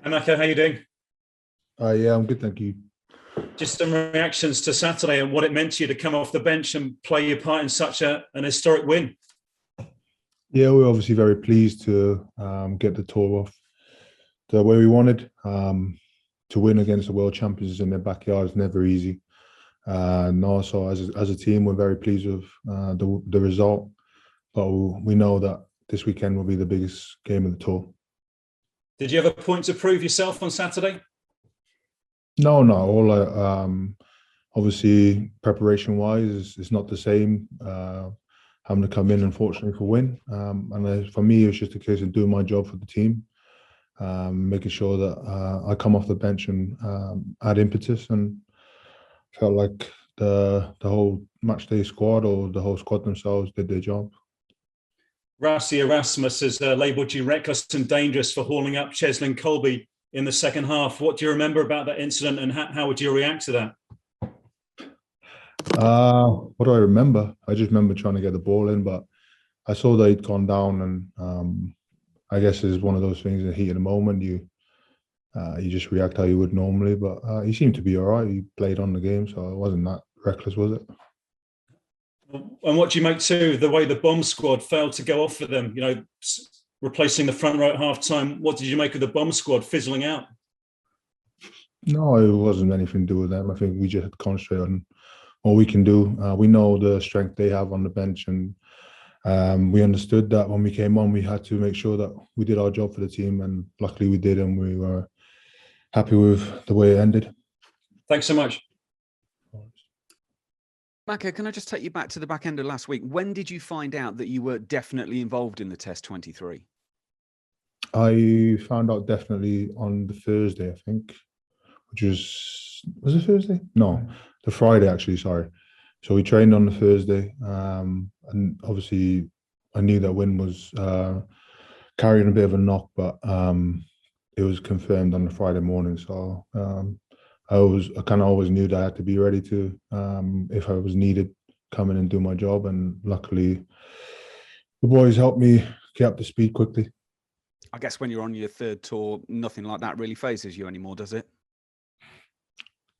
Hi, Mako, how you doing? Yeah, I'm good, thank you. Just some reactions to Saturday and what it meant to you to come off the bench and play your part in such an historic win. Yeah, we're obviously very pleased to get the tour off the way we wanted. To win against the world champions in their backyard is never easy. And also, as a team, we're very pleased with the result. But we know that this weekend will be the biggest game of the tour. Did you have a point to prove yourself on Saturday? No, no. Obviously, preparation-wise, it's not the same. Having to come in, unfortunately, for win. And for me, it was just a case of doing my job for the team, making sure that I come off the bench and add impetus. And felt like the whole match day squad or the whole squad themselves did their job. Rassi Erasmus has labelled you reckless and dangerous for hauling up Cheslin Colby in the second half. What do you remember about that incident, and how would you react to that? What do I remember? I just remember trying to get the ball in, but I saw that he'd gone down, and I guess it's one of those things in the heat of the moment. You just react how you would normally, but he seemed to be all right. He played on the game, so it wasn't that reckless, was it? And what do you make too the way the bomb squad failed to go off for them? You know, replacing the front row at half time. What did you make of the bomb squad fizzling out? No, it wasn't anything to do with them. I think we just had to concentrate on what we can do. We know the strength they have on the bench, and we understood that when we came on, we had to make sure that we did our job for the team, and luckily we did, and we were happy with the way it ended. Thanks so much. Mako, can I just take you back to the back end of last week? When did you find out that you were definitely involved in the Test 23? I found out definitely on the Thursday, I think, which was it Thursday? No, the Friday actually. Sorry. So we trained on the Thursday, and obviously I knew that Win was carrying a bit of a knock, but it was confirmed on the Friday morning. So I kind of always knew that I had to be ready to, if I was needed, come in and do my job. And luckily, the boys helped me get up to speed quickly. I guess when you're on your third tour, nothing like that really phases you anymore, does it?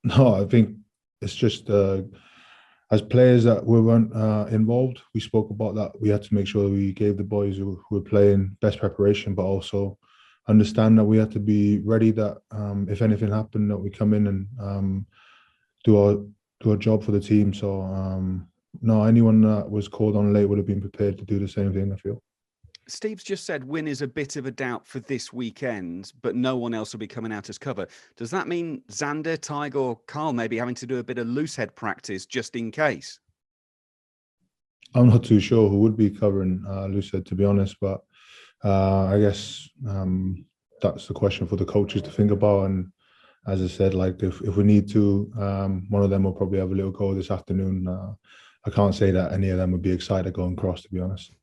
No, I think it's just as players that we weren't involved, we spoke about that. We had to make sure we gave the boys who were playing best preparation, but also understand that we had to be ready that if anything happened, that we come in and do our job for the team. So no, anyone that was called on late would have been prepared to do the same thing, I feel. Steve's just said Win is a bit of a doubt for this weekend, but no one else will be coming out as cover. Does that mean Xander, Tiger, or Carl may be having to do a bit of loose head practice just in case? I'm not too sure who would be covering loose head, to be honest, but I guess that's the question for the coaches to think about. And as I said, like if we need to, one of them will probably have a little go this afternoon. I can't say that any of them would be excited going across, to be honest.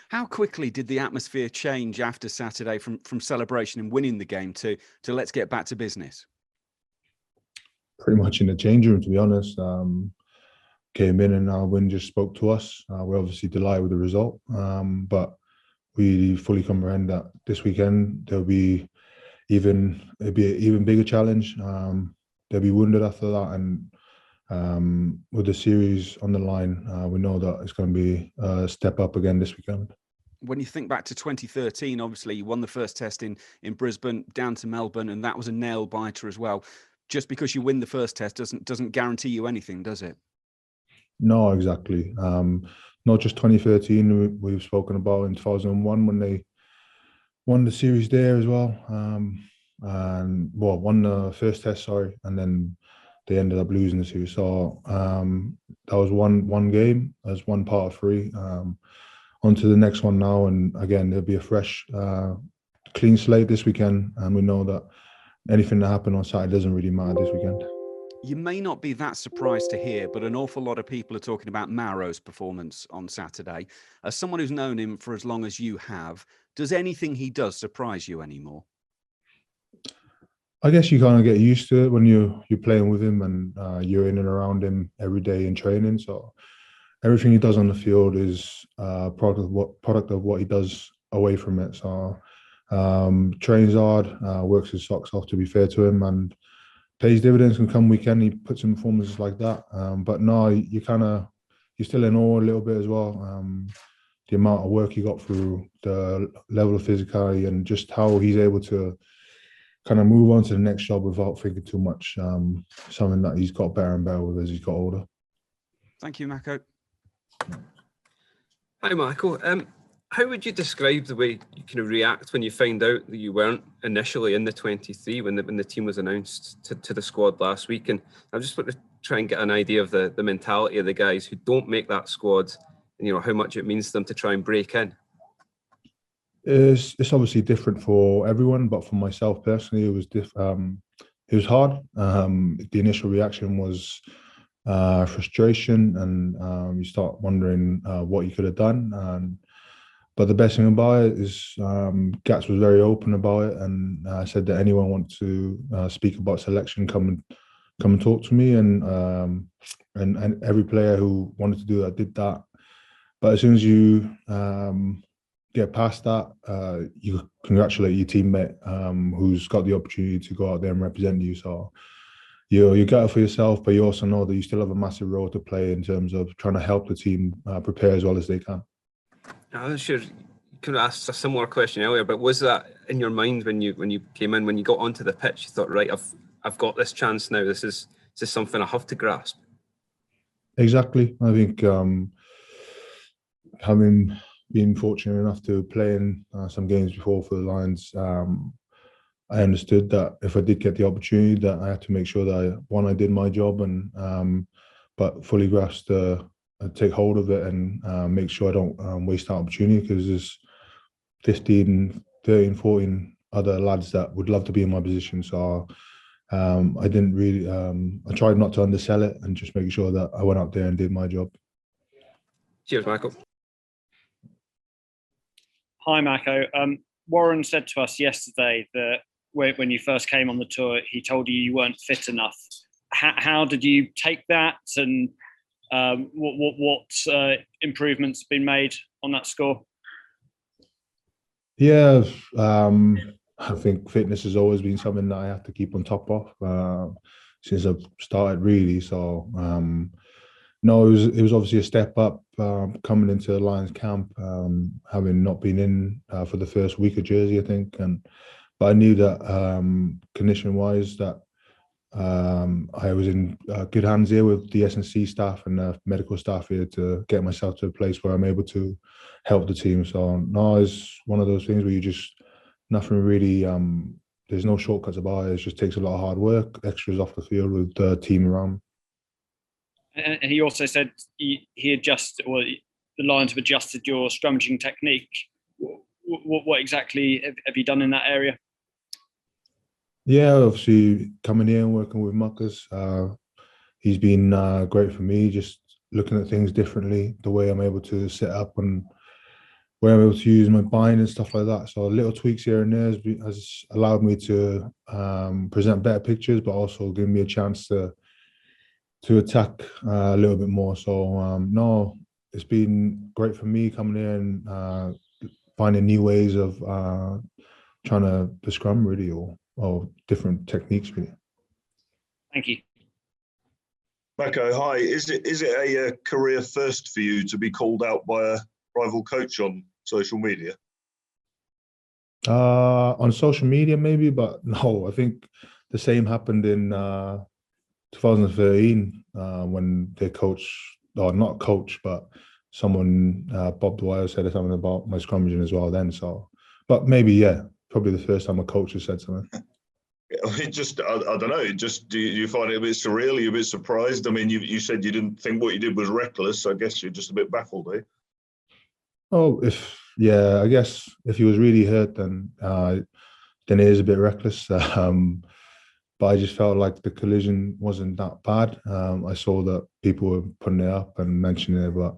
How quickly did the atmosphere change after Saturday from celebration and winning the game to let's get back to business? Pretty much in the change room, to be honest. Came in and our win just spoke to us. We're obviously delighted with the result, but we fully comprehend that this weekend it'll be an even bigger challenge. They'll be wounded after that, and with the series on the line, we know that it's going to be a step up again this weekend. When you think back to 2013, obviously you won the first test in Brisbane, down to Melbourne, and that was a nail biter as well. Just because you win the first test doesn't guarantee you anything, does it? No, exactly. Not just 2013. We've spoken about in 2001 when they won the series there as well, and well, won the first test, sorry, and then they ended up losing the series. So that was one game, as one part of three. On to the next one now, and again there'll be a fresh, clean slate this weekend, and we know that anything that happened on Saturday doesn't really matter this weekend. You may not be that surprised to hear, but an awful lot of people are talking about Mauro's performance on Saturday. As someone who's known him for as long as you have, does anything he does surprise you anymore? I guess you kind of get used to it when you're playing with him and you're in and around him every day in training. So everything he does on the field is product of what he does away from it. So Trains hard, works his socks off, to be fair to him, and pays dividends. Can come weekend, he puts in performances like that. But no, you're still in awe a little bit as well. The amount of work he got through, the level of physicality, and just how he's able to kind of move on to the next job without thinking too much. Something that he's got better and better with as he's got older. Thank you, Mako. Hi, Mako. How would you describe the way you kind of react when you find out that you weren't initially in the 23 when the team was announced to the squad last week? And I just want to try and get an idea of the mentality of the guys who don't make that squad, and how much it means to them to try and break in. It's obviously different for everyone, but for myself personally, it was hard. The initial reaction was frustration, and you start wondering what you could have done. But the best thing about it is Gats was very open about it, and said that anyone wants to speak about selection, come and talk to me, and every player who wanted to do that did that. But as soon as you get past that, you congratulate your teammate who's got the opportunity to go out there and represent you. So you got it for yourself, but you also know that you still have a massive role to play in terms of trying to help the team prepare as well as they can. I'm sure you could have asked a similar question earlier, but was that in your mind when you came in, when you got onto the pitch, you thought, right, I've got this chance now. This is something I have to grasp. Exactly. I think having been fortunate enough to play in some games before for the Lions, I understood that if I did get the opportunity, that I had to make sure that I did my job, and but fully grasped take hold of it and make sure I don't waste that opportunity, because there's 15, 13, 14 other lads that would love to be in my position. So I didn't really, I tried not to undersell it and just making sure that I went out there and did my job. Cheers, Michael. Hi, Mako. Warren said to us yesterday that when you first came on the tour, he told you weren't fit enough. How did you take that, and what improvements have been made on that score? Yeah, I think fitness has always been something that I have to keep on top of since I've started, really. So no, it was obviously a step up coming into the Lions camp, having not been in for the first week of Jersey, I think, but I knew that condition-wise that I was in good hands here with the S&C staff and the medical staff here to get myself to a place where I'm able to help the team. So no, it's one of those things where you just, nothing really, there's no shortcuts about it. It just takes a lot of hard work, extras off the field with the team around. And he also said he adjusted, or the Lions have adjusted your scrummaging technique. What exactly have you done in that area? Yeah, obviously coming here and working with Makos, he's been great for me, just looking at things differently, the way I'm able to set up and where I'm able to use my bind and stuff like that. So little tweaks here and there has allowed me to present better pictures, but also give me a chance to attack a little bit more. So no, it's been great for me coming here and finding new ways of trying to scrum, really, or different techniques, really. Thank you. Mako, hi. Is it a career first for you to be called out by a rival coach on social media? On social media, maybe, but no, I think the same happened in 2013 when their coach, or not coach, but someone, Bob Dwyer, said something about my scrummaging as well then. So, but maybe, yeah, probably the first time a coach has said something. It just, I don't know, do you find it a bit surreal? Are you a bit surprised? I mean, you said you didn't think what you did was reckless. I guess you're just a bit baffled, eh? Oh, I guess if he was really hurt, then it is a bit reckless. But I just felt like the collision wasn't that bad. I saw that people were putting it up and mentioning it, but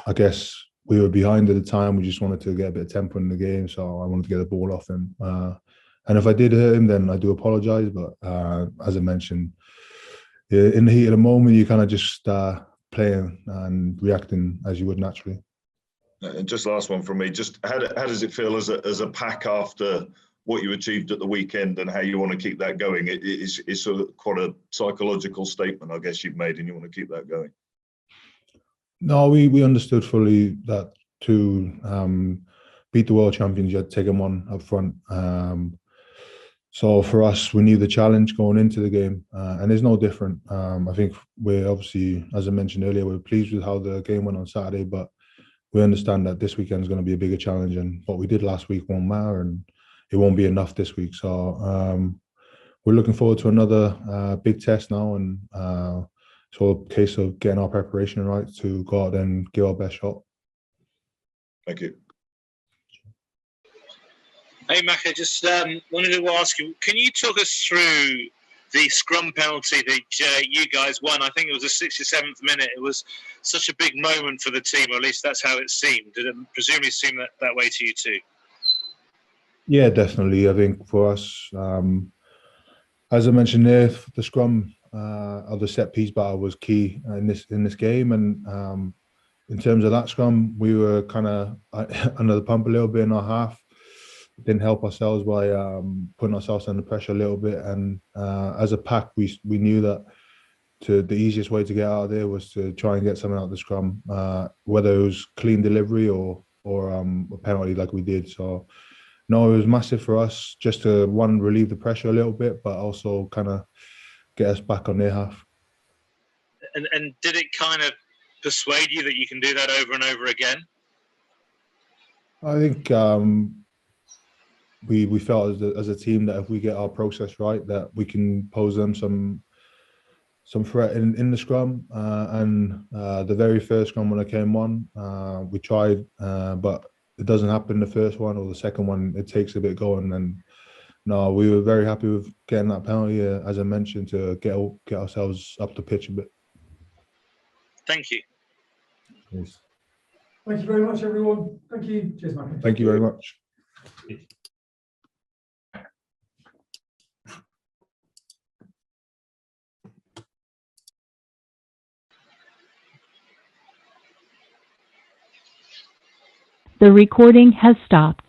I guess we were behind at the time. We just wanted to get a bit of tempo in the game, so I wanted to get the ball off him. And if I did hurt him, then I do apologise. But as I mentioned, in the heat of the moment, you kind of just playing and reacting as you would naturally. And just last one from me. Just how does it feel as a pack after what you achieved at the weekend and how you want to keep that going? It's sort of quite a psychological statement, I guess, you've made, and you want to keep that going. No, we understood fully that to beat the world champions, you had to take them on up front. So for us, we knew the challenge going into the game, and it's no different. I think we're obviously, as I mentioned earlier, we're pleased with how the game went on Saturday, but we understand that this weekend is going to be a bigger challenge, and what we did last week won't matter, and it won't be enough this week. So we're looking forward to another big test now, and so a case of getting our preparation right to go out and give our best shot. Thank you. Hey, Mako, just wanted to ask you, can you talk us through the scrum penalty that you guys won? I think it was the 67th minute. It was such a big moment for the team, or at least that's how it seemed. Did it presumably seem that way to you too? Yeah, definitely. I think for us, as I mentioned there, the scrum of the set piece battle was key in this game, and in terms of that scrum, we were kind of under the pump a little bit in our half. Didn't help ourselves by putting ourselves under pressure a little bit, and as a pack, we knew that the easiest way to get out of there was to try and get something out of the scrum, whether it was clean delivery or a penalty like we did. So no, it was massive for us just to relieve the pressure a little bit, but also kind of get us back on their half. And did it kind of persuade you that you can do that over and over again? I think we felt as a team that if we get our process right, that we can pose them some threat in the scrum. And the very first scrum when I came on, we tried, but it doesn't happen the first one or the second one. It takes a bit going. And no, we were very happy with getting that penalty, as I mentioned, to get ourselves up the pitch a bit. Thank you. Yes. Thank you very much, everyone. Thank you. Cheers, Mako. Thank you very much. The recording has stopped.